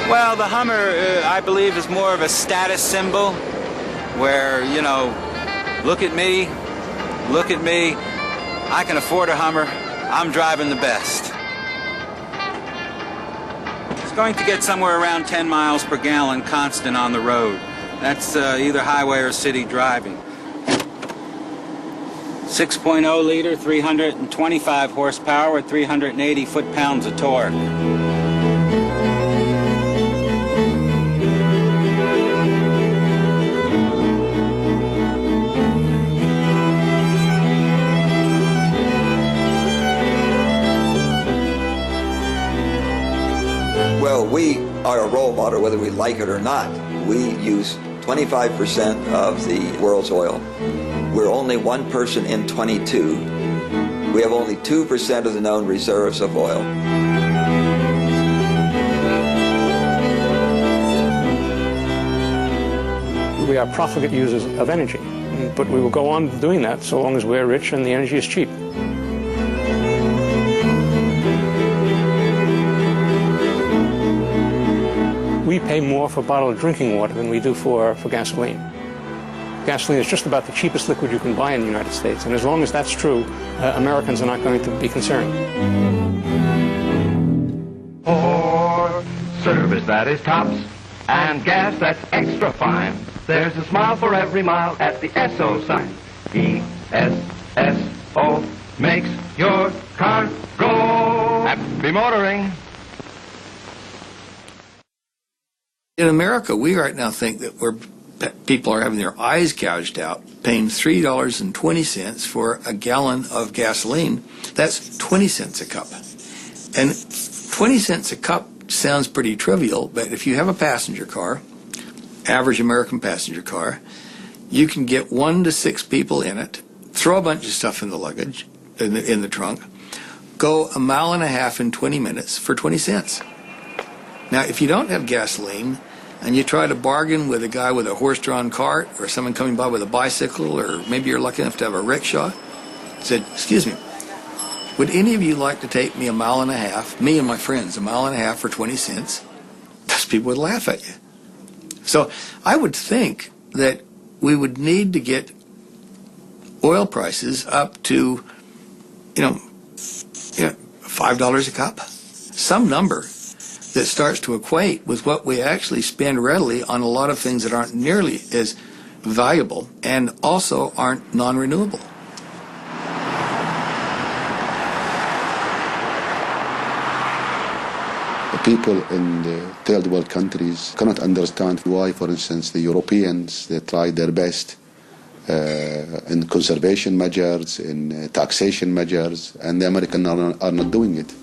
Well, the Hummer, I believe, is more of a status symbol where, you know, look at me, I can afford a Hummer, I'm driving the best. It's going to get somewhere around 10 miles per gallon constant on the road. That's either highway or city driving. 6.0 liter, 325 horsepower with 380 foot-pounds of torque. Well, we are a role model whether we like it or not. We use 25% of the world's oil. We're only one person in 22. We have only 2% of the known reserves of oil. We are profligate users of energy, but we will go on doing that so long as we're rich and the energy is cheap. We pay more for bottled drinking water than we do for gasoline. Gasoline is just about the cheapest liquid you can buy in the United States, and as long as that's true, Americans are not going to be concerned. For service that is tops and gas that's extra fine, there's a smile for every mile at the Esso sign. E-S-S-O makes your car go. Happy motoring. In America, we right now think that people are having their eyes gouged out, paying $3.20 for a gallon of gasoline. That's 20 cents a cup. And 20 cents a cup sounds pretty trivial, but if you have a passenger car, average American passenger car, you can get 1 to 6 people in it, throw a bunch of stuff in the luggage, in the trunk, go 1.5 miles in 20 minutes for 20 cents. Now, if you don't have gasoline, and you try to bargain with a guy with a horse-drawn cart or someone coming by with a bicycle, or maybe you're lucky enough to have a rickshaw, said, excuse me, would any of you like to take me 1.5 miles, me and my friends, 1.5 miles for 20 cents? Those people would laugh at you. So I would think that we would need to get oil prices up to, $5 a cup, some number that starts to equate with what we actually spend readily on a lot of things that aren't nearly as valuable and also aren't non-renewable. The people in the third world countries cannot understand why, for instance, the Europeans, they tried their best in conservation measures, in taxation measures, and the Americans are not doing it.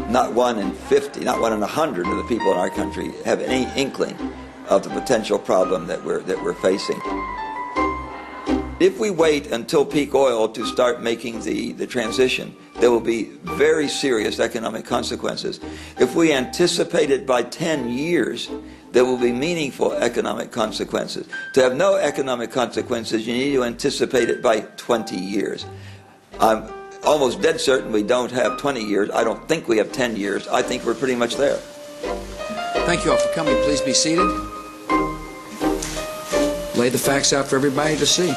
Not 1 in 50, not 1 in 100 of the people in our country have any inkling of the potential problem that we're facing. If we wait until peak oil to start making the transition, there will be very serious economic consequences. If we anticipate it by 10 years, there will be meaningful economic consequences. To have no economic consequences, you need to anticipate it by 20 years. I'm almost dead certain we don't have 20 years. I don't think we have 10 years. I think we're pretty much there. Thank you all for coming. Please be seated. Lay the facts out for everybody to see.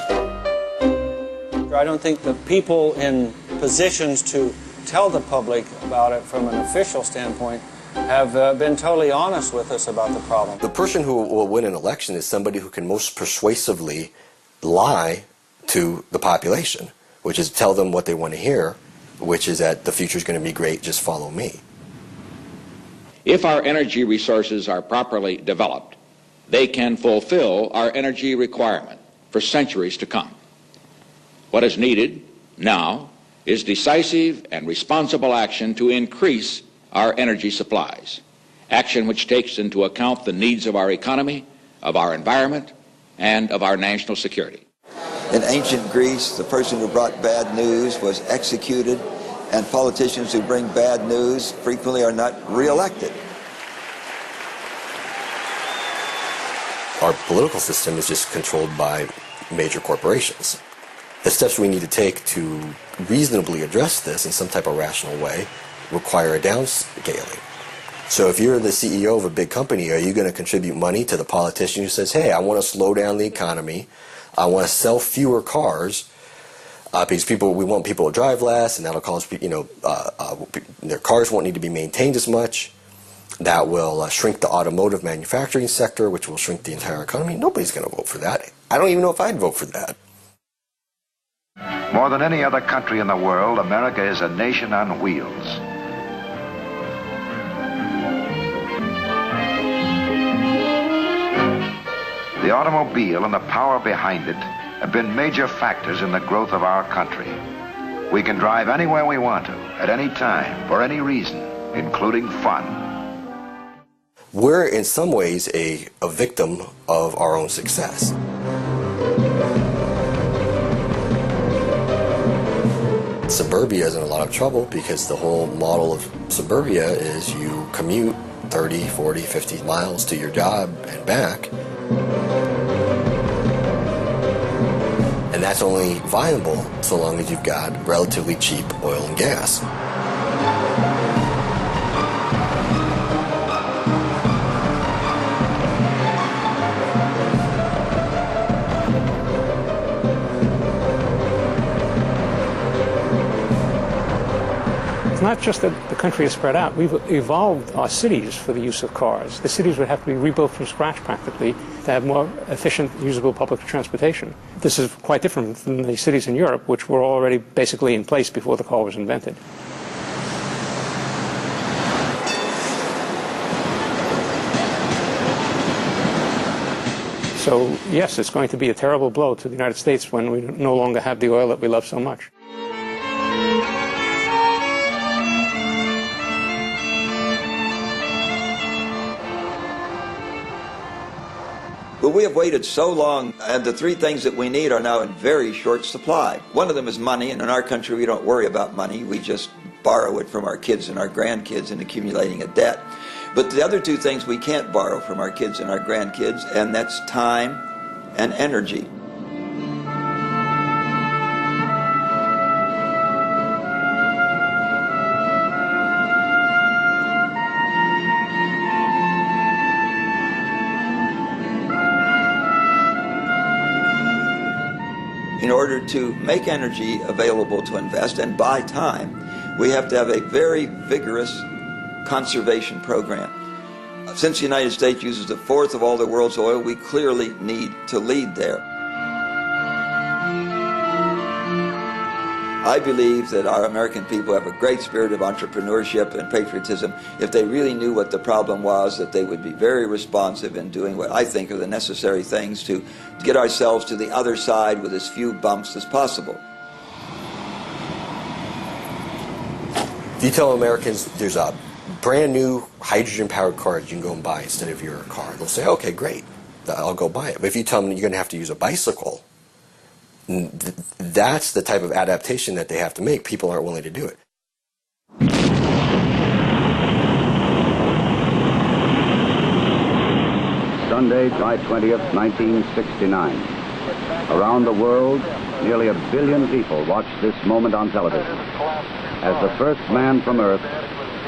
I don't think the people in positions to tell the public about it from an official standpoint have been totally honest with us about the problem. The person who will win an election is somebody who can most persuasively lie to the population, which is tell them what they want to hear, which is that the future is going to be great, just follow me. If our energy resources are properly developed, they can fulfill our energy requirement for centuries to come. What is needed now is decisive and responsible action to increase our energy supplies, action which takes into account the needs of our economy, of our environment, and of our national security. In ancient Greece, the person who brought bad news was executed, and politicians who bring bad news frequently are not reelected. our political system is just controlled by major corporations. The steps we need to take to reasonably address this in some type of rational way require a downscaling. So if you're the CEO of a big company, are you going to contribute money to the politician who says, hey, I want to slow down the economy, I want to sell fewer cars, because we want people to drive less, and that'll cause, their cars won't need to be maintained as much. That will shrink the automotive manufacturing sector, which will shrink the entire economy. Nobody's going to vote for that. I don't even know if I'd vote for that. More than any other country in the world, America is a nation on wheels. The automobile and the power behind it have been major factors in the growth of our country. We can drive anywhere we want to, at any time, for any reason, including fun. We're in some ways a victim of our own success. Suburbia is in a lot of trouble because the whole model of suburbia is you commute 30, 40, 50 miles to your job and back. And that's only viable so long as you've got relatively cheap oil and gas. It's not just that the country is spread out. We've evolved our cities for the use of cars. The cities would have to be rebuilt from scratch practically to have more efficient, usable public transportation. This is quite different from the cities in Europe, which were already basically in place before the car was invented. So, yes, it's going to be a terrible blow to the United States when we no longer have the oil that we love so much. But we have waited so long, and the three things that we need are now in very short supply. One of them is money, and in our country we don't worry about money. We just borrow it from our kids and our grandkids and accumulating a debt. But the other two things we can't borrow from our kids and our grandkids, and that's time and energy. In order to make energy available to invest and buy time, we have to have a very vigorous conservation program. Since the United States uses a fourth of all the world's oil, we clearly need to lead there. I believe that our American people have a great spirit of entrepreneurship and patriotism. If they really knew what the problem was, that they would be very responsive in doing what I think are the necessary things to get ourselves to the other side with as few bumps as possible. If you tell Americans there's a brand new hydrogen-powered car you can go and buy instead of your car, they'll say, okay, great, I'll go buy it. But if you tell them you're going to have to use a bicycle, that's the type of adaptation that they have to make. People aren't willing to do it. Sunday, July 20th, 1969. Around the world, nearly 1 billion people watched this moment on television as the first man from Earth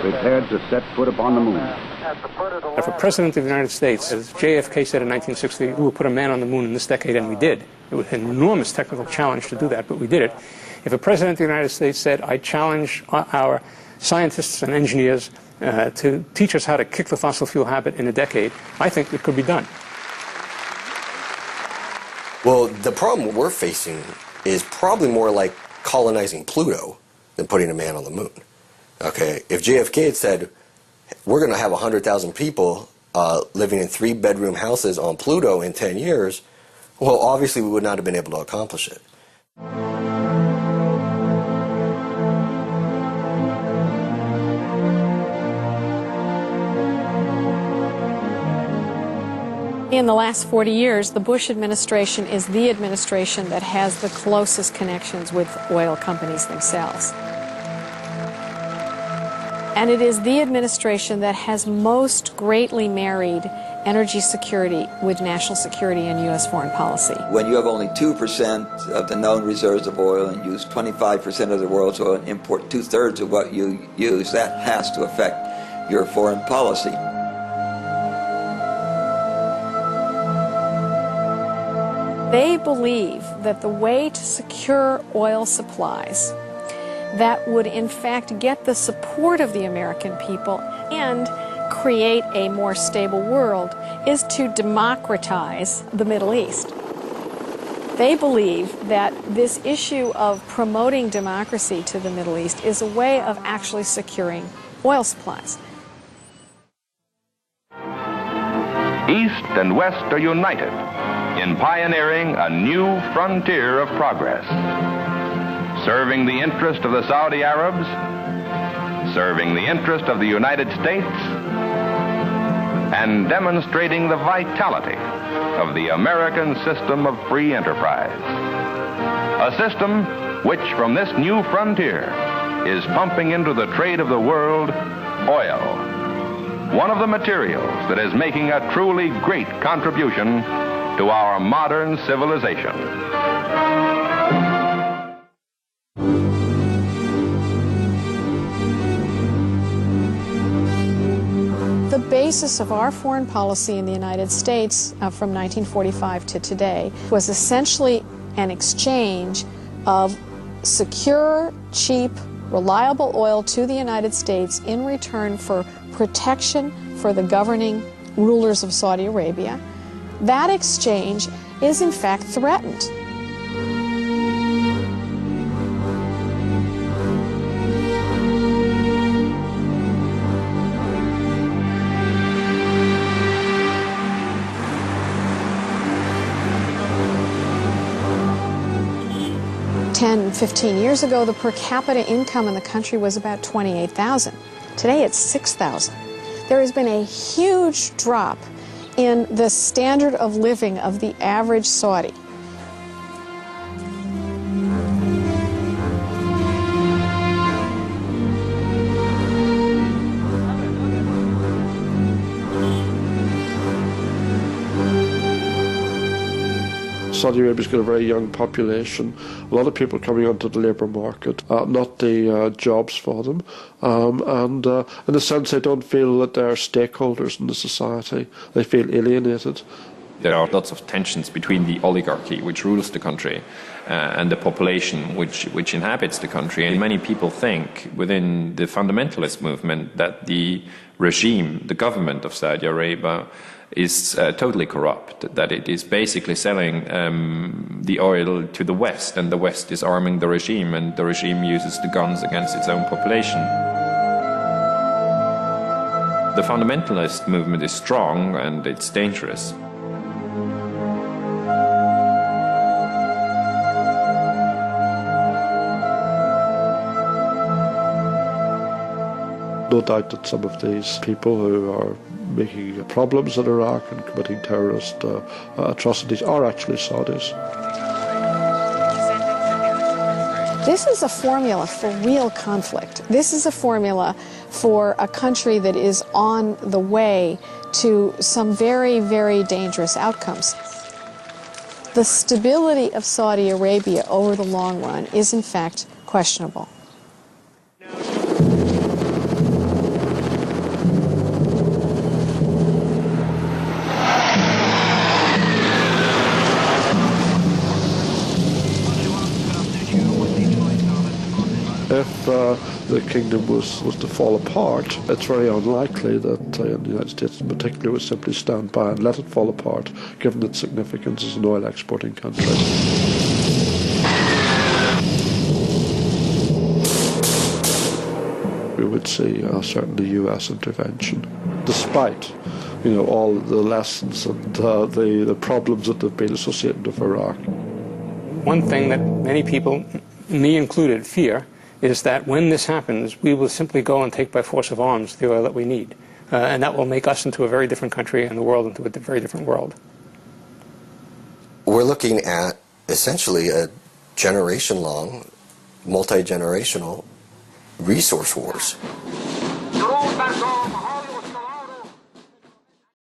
prepared to set foot upon the moon. If a president of the United States, as JFK said in 1960, we will put a man on the moon in this decade, and we did. It was an enormous technical challenge to do that, but we did it. If a president of the United States said, I challenge our scientists and engineers to teach us how to kick the fossil fuel habit in a decade, I think it could be done. Well, the problem we're facing is probably more like colonizing Pluto than putting a man on the moon. Okay, if JFK had said, we're going to have 100,000 people living in 3-bedroom houses on Pluto in 10 years, well, obviously we would not have been able to accomplish it. In the last 40 years, the Bush administration is the administration that has the closest connections with oil companies themselves. And it is the administration that has most greatly married energy security with national security and U.S. foreign policy. When you have only 2% of the known reserves of oil and use 25% of the world's oil and import 2/3 of what you use, that has to affect your foreign policy. They believe that the way to secure oil supplies that would in fact get the support of the American people and create a more stable world is to democratize the Middle East. They believe that this issue of promoting democracy to the Middle East is a way of actually securing oil supplies. East and West are united in pioneering a new frontier of progress, serving the interest of the Saudi Arabs, serving the interest of the United States, and demonstrating the vitality of the American system of free enterprise. A system which, from this new frontier, is pumping into the trade of the world oil, one of the materials that is making a truly great contribution to our modern civilization. The basis of our foreign policy in the United States from 1945 to today was essentially an exchange of secure, cheap, reliable oil to the United States in return for protection for the governing rulers of Saudi Arabia. That exchange is in fact threatened. Ten, 15 years ago, the per capita income in the country was about $28,000. Today it's $6,000. There has been a huge drop in the standard of living of the average Saudi. Saudi Arabia's got a very young population, a lot of people coming onto the labour market, not the jobs for them, and in a sense they don't feel that they're stakeholders in the society. They feel alienated. There are lots of tensions between the oligarchy, which rules the country, and the population, which inhabits the country. And many people think within the fundamentalist movement that the regime, the government of Saudi Arabia, is totally corrupt, that it is basically selling the oil to the West, and the West is arming the regime, and the regime uses the guns against its own population. The fundamentalist movement is strong and it's dangerous. No doubt that some of these people who are making problems in Iraq and committing terrorist atrocities are actually Saudis. This is a formula for real conflict. This is a formula for a country that is on the way to some very, very dangerous outcomes. The stability of Saudi Arabia over the long run is in fact questionable. If the kingdom was to fall apart, it's very unlikely that the United States in particular would simply stand by and let it fall apart, given its significance as an oil exporting country. We would see certainly US intervention, despite all the lessons and the problems that have been associated with Iraq. One thing that many people, me included, fear is that when this happens, we will simply go and take by force of arms the oil that we need. And that will make us into a very different country and the world into a very different world. We're looking at essentially a generation-long, multi-generational resource wars.